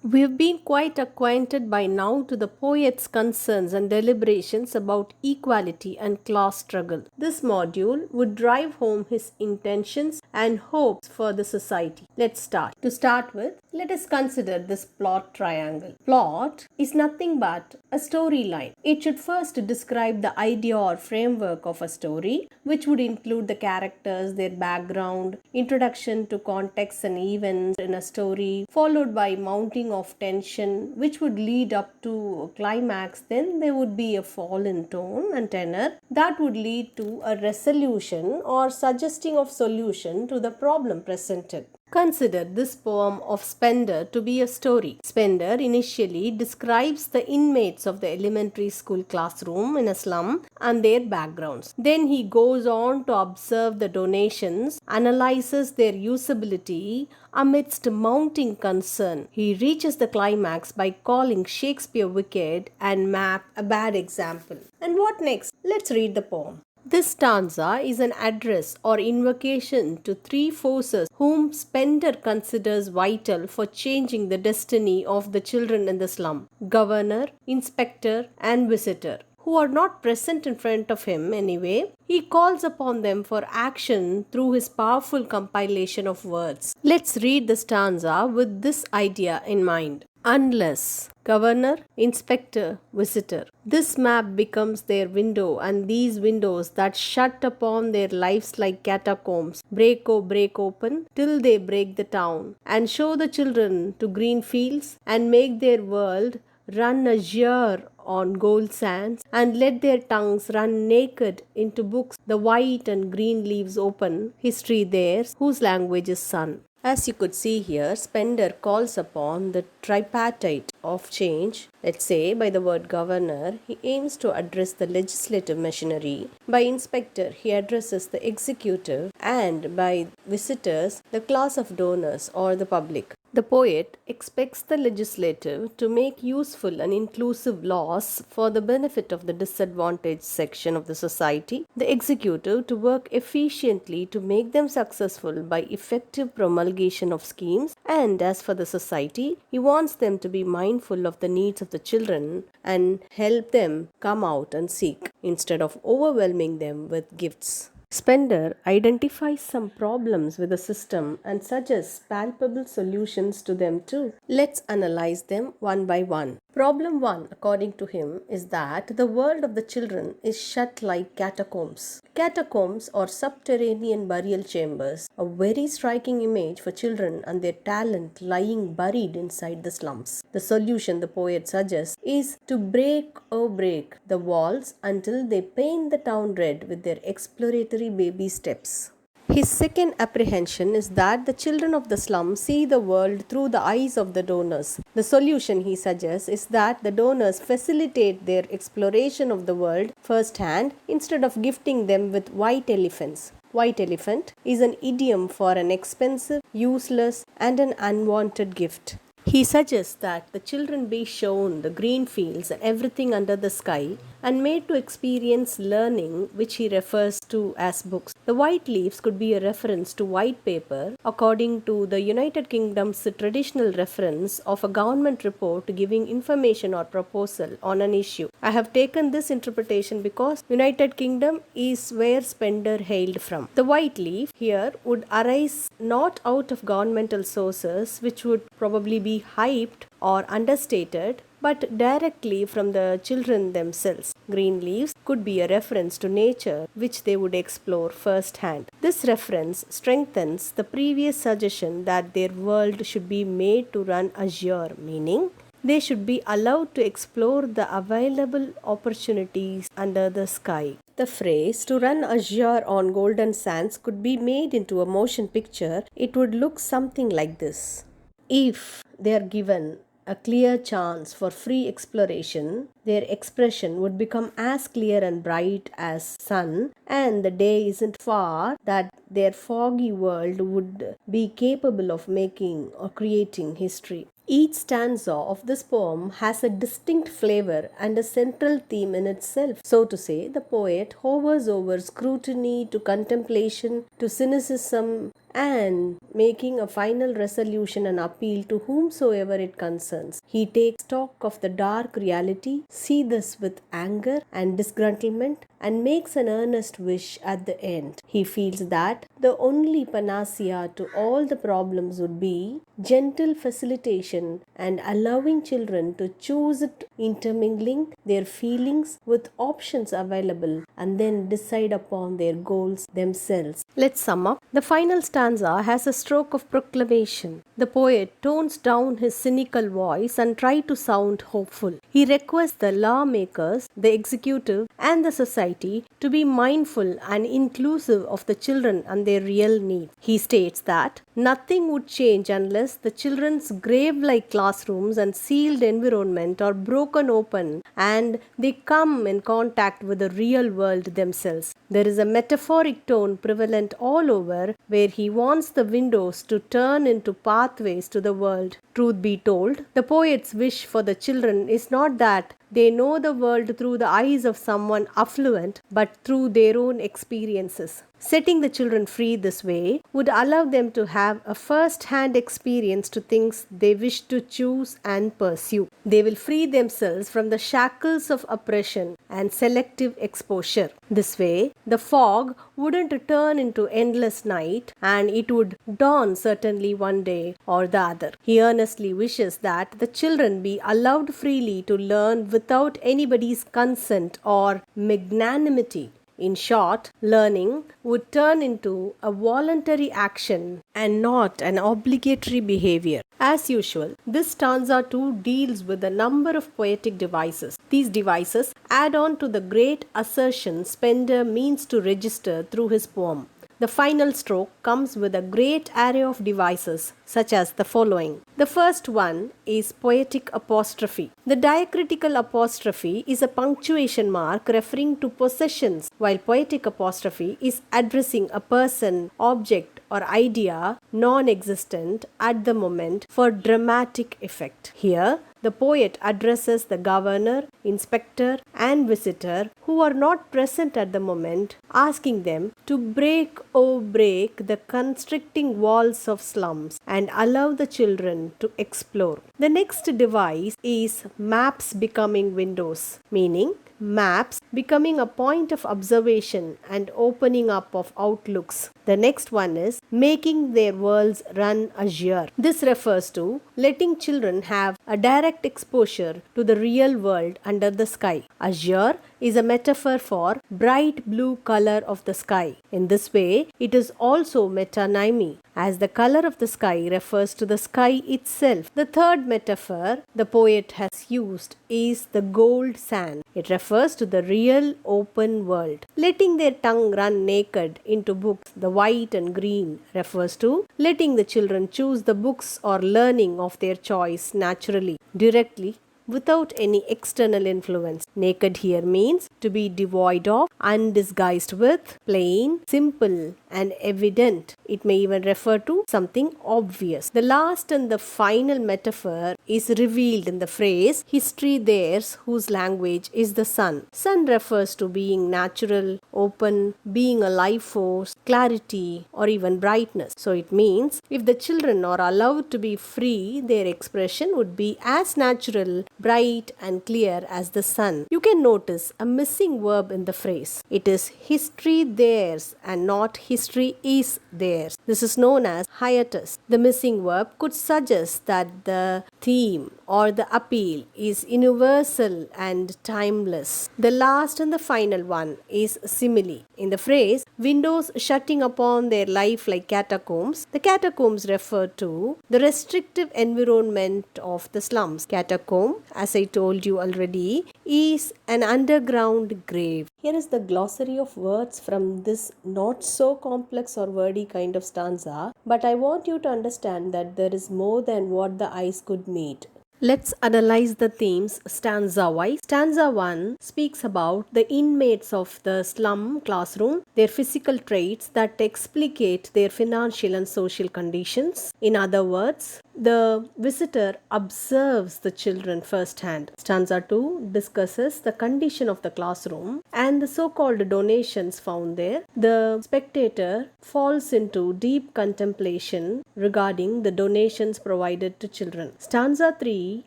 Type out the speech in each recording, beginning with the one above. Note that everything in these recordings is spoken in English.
We've been quite acquainted by now to the poet's concerns and deliberations about equality and class struggle. This module would drive home his intentions and hopes for the society. Let's start. To start with, let us consider this plot triangle. Plot is nothing but a storyline. It should first describe the idea or framework of a story, which would include the characters, their background, introduction to context and events in a story, followed by mounting of tension, which would lead up to a climax. Then there would be a fall in tone and tenor that would lead to a resolution or suggesting of solution to the problem presented. Consider this poem of Spender to be a story. Spender initially describes the inmates of the elementary school classroom in a slum and their backgrounds. Then he goes on to observe the donations, analyzes their usability amidst mounting concern. He reaches the climax by calling Shakespeare wicked and Map a bad example. And what next? Let's read the poem. This stanza is an address or invocation to three forces whom Spender considers vital for changing the destiny of the children in the slum: governor, inspector, and visitor, who are not present in front of him anyway. He calls upon them for action through his powerful compilation of words. Let's read the stanza with this idea in mind. Unless governor, inspector, visitor. This map becomes their window, and these windows that shut upon their lives like catacombs break open till they break the town and show the children to green fields and make their world run azure on gold sands and let their tongues run naked into books the white and green leaves open, history theirs, whose language is sun. As you could see here, Spender calls upon the tripartite of change. Let's say by the word governor, he aims to address the legislative machinery. By inspector, he addresses the executive, and by visitors, the class of donors or the public. The poet expects the legislative to make useful and inclusive laws for the benefit of the disadvantaged section of the society, the executive to work efficiently to make them successful by effective promulgation of schemes, and as for the society, he wants them to be mindful of the needs of the children and help them come out and seek instead of overwhelming them with gifts. Spender identifies some problems with the system and suggests palpable solutions to them too. Let's analyze them one by one. Problem 1, according to him, is that the world of the children is shut like catacombs. Catacombs or subterranean burial chambers, a very striking image for children and their talent lying buried inside the slums. The solution the poet suggests is to break the walls until they paint the town red with their exploratory baby steps. His second apprehension is that the children of the slum see the world through the eyes of the donors. The solution he suggests is that the donors facilitate their exploration of the world firsthand instead of gifting them with white elephants. White elephant is an idiom for an expensive, useless, and an unwanted gift. He suggests that the children be shown the green fields and everything under the sky and made to experience learning, which he refers to as books. The white leaves could be a reference to white paper, according to the United Kingdom's traditional reference of a government report giving information or proposal on an issue. I have taken this interpretation because United Kingdom is where Spender hailed from. The white leaf here would arise not out of governmental sources, which would probably be hyped or understated, but directly from the children themselves. Green leaves could be a reference to nature, which they would explore firsthand. This reference strengthens the previous suggestion that their world should be made to run azure, meaning they should be allowed to explore the available opportunities under the sky. The phrase to run azure on golden sands could be made into a motion picture. It would look something like this. If they are given a clear chance for free exploration, their expression would become as clear and bright as sun, and the day isn't far that their foggy world would be capable of making or creating history. Each stanza of this poem has a distinct flavor and a central theme in itself. So to say, the poet hovers over scrutiny to contemplation to cynicism and making a final resolution and appeal to whomsoever it concerns. He takes stock of the dark reality, sees this with anger and disgruntlement, and makes an earnest wish at the end. He feels that the only panacea to all the problems would be gentle facilitation and allowing children to choose it, intermingling their feelings with options available and then decide upon their goals themselves. Let's sum up. The final stanza has a stroke of proclamation. The poet tones down his cynical voice and tries to sound hopeful. He requests the lawmakers, the executive, and the society to be mindful and inclusive of the children and their real needs. He states that nothing would change unless the children's grave-like classrooms and sealed environment are broken open and they come in contact with the real world themselves. There is a metaphoric tone prevalent all over where he wants the windows to turn into pathways to the world. Truth be told, the poet's wish for the children is not that they know the world through the eyes of someone affluent, but through their own experiences. Setting the children free this way would allow them to have a first-hand experience to things they wish to choose and pursue. They will free themselves from the shackles of oppression and selective exposure. This way, the fog wouldn't turn into endless night and it would dawn certainly one day or the other. He earnestly wishes that the children be allowed freely to learn without anybody's consent or magnanimity. In short, learning would turn into a voluntary action and not an obligatory behavior. As usual, this stanza too deals with a number of poetic devices. These devices add on to the great assertion Spender means to register through his poem. The final stroke comes with a great array of devices, such as the following. The first one is poetic apostrophe. The diacritical apostrophe is a punctuation mark referring to possessions, while poetic apostrophe is addressing a person, object, or idea non-existent at the moment for dramatic effect. Here, the poet addresses the governor, inspector, and visitor who are not present at the moment, asking them to break the constricting walls of slums and allow the children to explore. The next device is maps becoming windows, meaning maps becoming a point of observation and opening up of outlooks. The next one is making their worlds run azure. This refers to letting children have a direct exposure to the real world under the sky. Azure is a metaphor for bright blue color of the sky. In this way, it is also metonymy, as the color of the sky refers to the sky itself. The third metaphor the poet has used is the gold sand. It refers to the real open world. Letting their tongue run naked into books, the white and green, refers to letting the children choose the books or learning of their choice naturally, directly, without any external influence. Naked here means to be devoid of, undisguised with, plain, simple, and evident. It may even refer to something obvious. The last and the final metaphor is revealed in the phrase, history theirs whose language is the sun. Sun refers to being natural, open, being a life force, clarity, or even brightness. So it means if the children are allowed to be free, their expression would be as natural, bright, and clear as the sun. You can notice a missing verb in the phrase. It is history theirs and not history is theirs. This is known as hiatus. The missing verb could suggest that the theme or the appeal is universal and timeless. The last and the final one is simile. In the phrase, windows shutting upon their life like catacombs, the catacombs refer to the restrictive environment of the slums. Catacomb, as I told you already, is an underground grave. Here is the glossary of words from this not so complex or wordy kind of stanza, but I want you to understand that there is more than what the eyes could meet. Let's analyze the themes stanza-wise. Stanza 1 speaks about the inmates of the slum classroom, their physical traits that explicate their financial and social conditions. In other words, the visitor observes the children firsthand. Stanza 2 discusses the condition of the classroom and the so-called donations found there, the spectator falls into deep contemplation regarding the donations provided to children. Stanza 3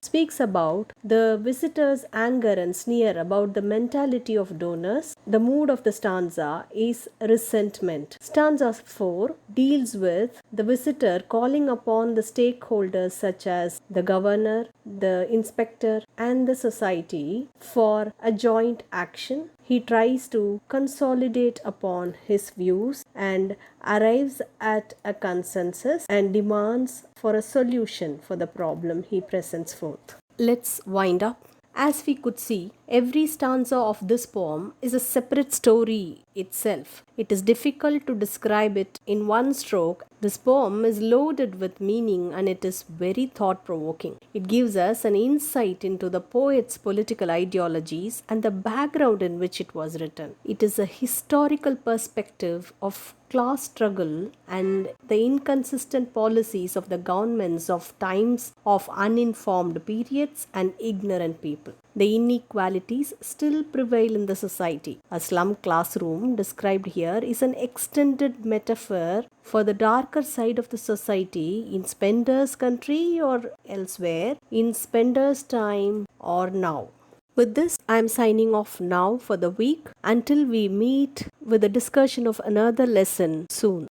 speaks about the visitor's anger and sneer about the mentality of donors. The mood of the stanza is resentment. Stanza 4 deals with the visitor calling upon the stakeholders such as the governor, the inspector, and the society for a joint action. He tries to consolidate upon his views and arrives at a consensus and demands for a solution for the problem he presents forth. Let's wind up. As we could see, every stanza of this poem is a separate story itself. It is difficult to describe it in one stroke. This poem is loaded with meaning and it is very thought provoking. It gives us an insight into the poet's political ideologies and the background in which it was written. It is a historical perspective of class struggle and the inconsistent policies of the governments of times of uninformed periods and ignorant people. The inequalities still prevail in the society. A slum classroom described here is an extended metaphor for the darker side of the society in Spender's country or elsewhere, in Spender's time or now. With this, I am signing off now for the week until we meet with a discussion of another lesson soon.